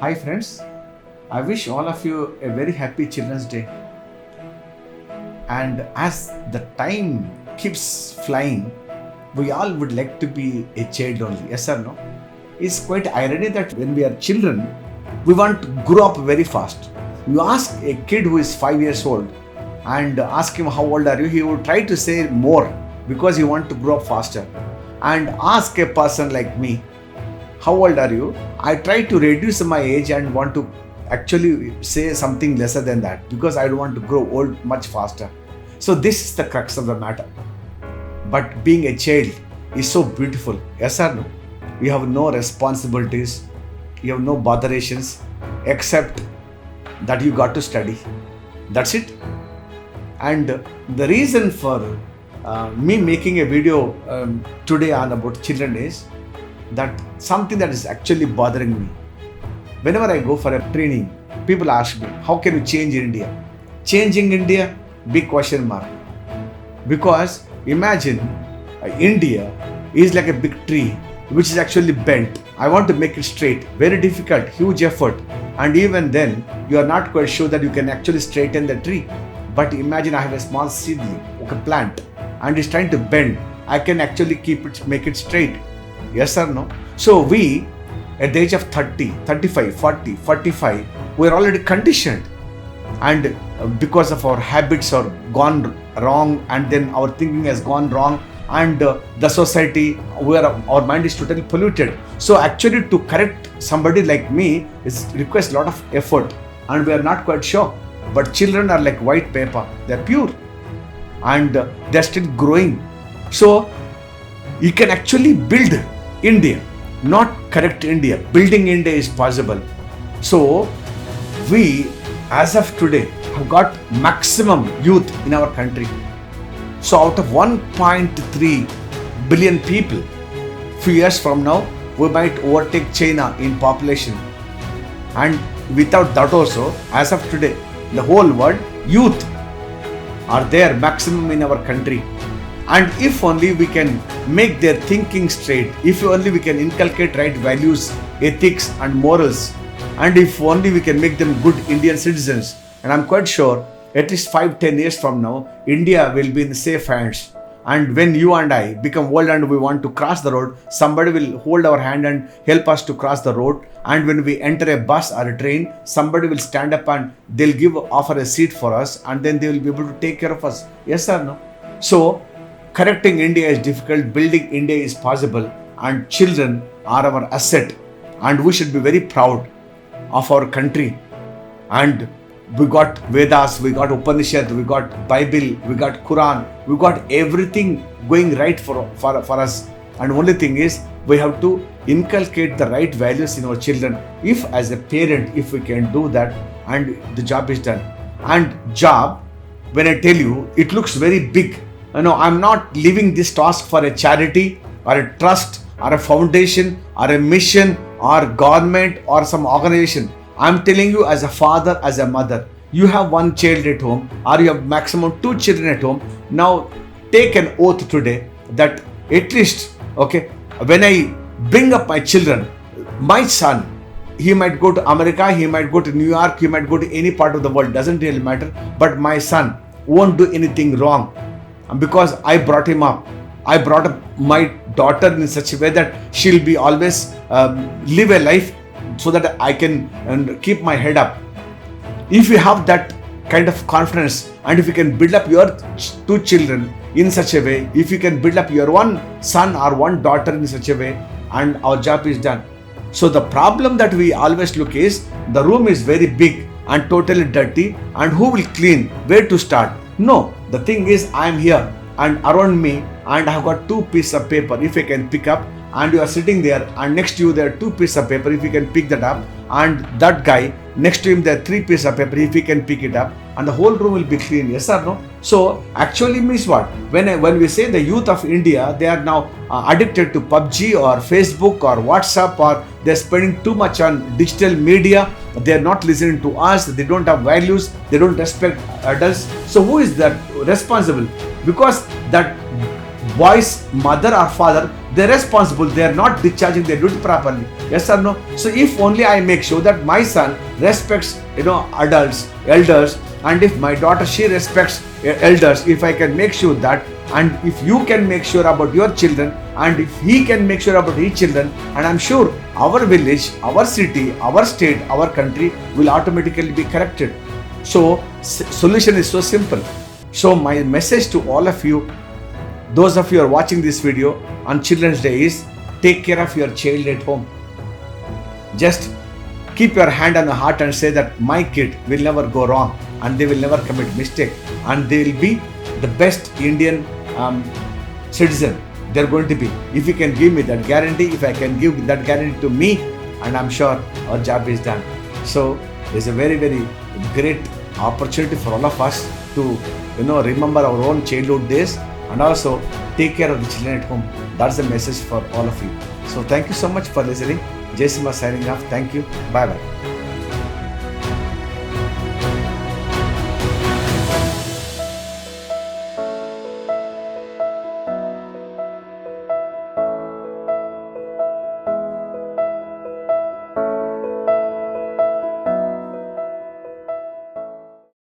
Hi friends, I wish all of you a very happy Children's Day. And as the time keeps flying, we all would like to be a child only, yes or no? It's quite irony that when we are children, we want to grow up very fast. You ask a kid who is 5 years old and ask him how old are you, he would try to say more because he wants to grow up faster. And ask a person like me, how old are you? I try to reduce my age and want to actually say something lesser than that because I don't want to grow old much faster. So this is the crux of the matter. But being a child is so beautiful, yes or no? You have no responsibilities, you have no botherations except that you got to study. That's it. And the reason for me making a video today on about children is that something that is actually bothering me. Whenever I go for a training, people ask me, how can you change India? Changing India? Big question mark. Because imagine India is like a big tree which is actually bent. I want to make it straight. Very difficult, huge effort. And even then, you are not quite sure that you can actually straighten the tree. But imagine I have a small seedling, like a plant, and it's trying to bend. I can actually make it straight. Yes or no? So we, at the age of 30, 35, 40, 45, we are already conditioned. And because of our habits are gone wrong, and then our thinking has gone wrong, and the society where our mind is totally polluted. So actually to correct somebody like me requires a lot of effort, and we are not quite sure. But children are like white paper, they're pure and they're still growing. So you can actually build India, not correct India. Building India is possible. So we, as of today, have got maximum youth in our country. So out of 1.3 billion people, few years from now, we might overtake China in population. And without that also, as of today, the whole world, youth are there maximum in our country. And if only we can make their thinking straight, if only we can inculcate right values, ethics and morals, and if only we can make them good Indian citizens, and I'm quite sure at least 5-10 years from now, India will be in safe hands. And when you and I become old and we want to cross the road, somebody will hold our hand and help us to cross the road. And when we enter a bus or a train, somebody will stand up and they'll offer a seat for us, and then they will be able to take care of us. Yes or no? So correcting India is difficult, building India is possible, and children are our asset, and we should be very proud of our country. And we got Vedas, we got Upanishad, we got Bible, we got Quran, we got everything going right for us. And only thing is, we have to inculcate the right values in our children. If as a parent, if we can do that, and the job is done. And job, when I tell you, it looks very big. I'm not leaving this task for a charity or a trust or a foundation or a mission or government or some organization. I'm telling you, as a father, as a mother, you have one child at home or you have maximum 2 children at home. Now take an oath today that at least, when I bring up my children, my son, he might go to America, he might go to New York, he might go to any part of the world, doesn't really matter. But my son won't do anything wrong because I brought him up. I brought up my daughter in such a way that she'll be always live a life so that I can keep my head up. If you have that kind of confidence, and if you can build up your 2 children in such a way, if you can build up your one son or one daughter in such a way, and our job is done. So the problem that we always look is, the room is very big and totally dirty, and who will clean? Where to start? No, the thing is, I am here and around me, and I have got 2 pieces of paper if I can pick up, and you are sitting there, and next to you there are 2 pieces of paper if you can pick that up, and that guy next to him there are 3 pieces of paper if he can pick it up, and the whole room will be clean. Yes or no? So actually means what? When we say the youth of India, they are now addicted to PUBG or Facebook or WhatsApp, or they are spending too much on digital media. They are not listening to us. They don't have values. They don't respect adults. So who is that responsible? Because that boy's mother or father, they're responsible. They're not discharging their duty properly. Yes or no? So if only I make sure that my son respects, adults, elders, and if my daughter, she respects elders, if I can make sure that, and if you can make sure about your children, and if he can make sure about his children, and I'm sure our village, our city, our state, our country will automatically be corrected. So solution is so simple. So my message to all of you, those of you who are watching this video on Children's Day, is take care of your child at home. Just keep your hand on the heart and say that my kid will never go wrong, and they will never commit mistake, and they will be the best Indian citizen they're going to be. If you can give me that guarantee, if I can give that guarantee to me, and I'm sure our job is done. So it's a very, very great opportunity for all of us to remember our own childhood days and also take care of the children at home. That's the message for all of you. So thank you so much for listening. Jayasmiha signing off. Thank you. Bye bye.